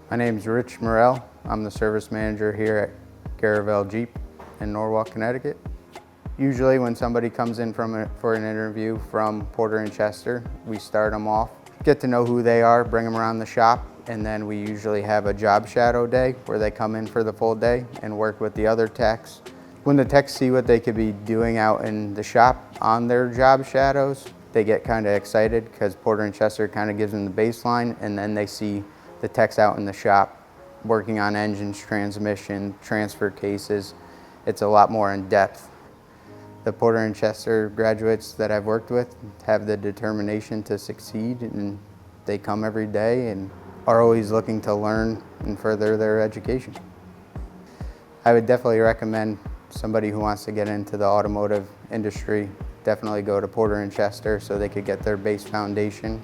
My name is Rich Morel. I'm the service manager here at Garavel Jeep in Norwalk, Connecticut. Usually when somebody comes in for an interview from Porter and Chester, we start them off, get to know who they are, bring them around the shop, and then we usually have a job shadow day where they come in for the full day and work with the other techs. When the techs see what they could be doing out in the shop on their job shadows, they get kind of excited because Porter and Chester kind of gives them the baseline, and then they see the techs out in the shop working on engines, transmission, transfer cases. It's a lot more in depth. The Porter and Chester graduates that I've worked with have the determination to succeed, and they come every day and are always looking to learn and further their education. I would definitely recommend somebody who wants to get into the automotive industry definitely go to Porter and Chester so they could get their base foundation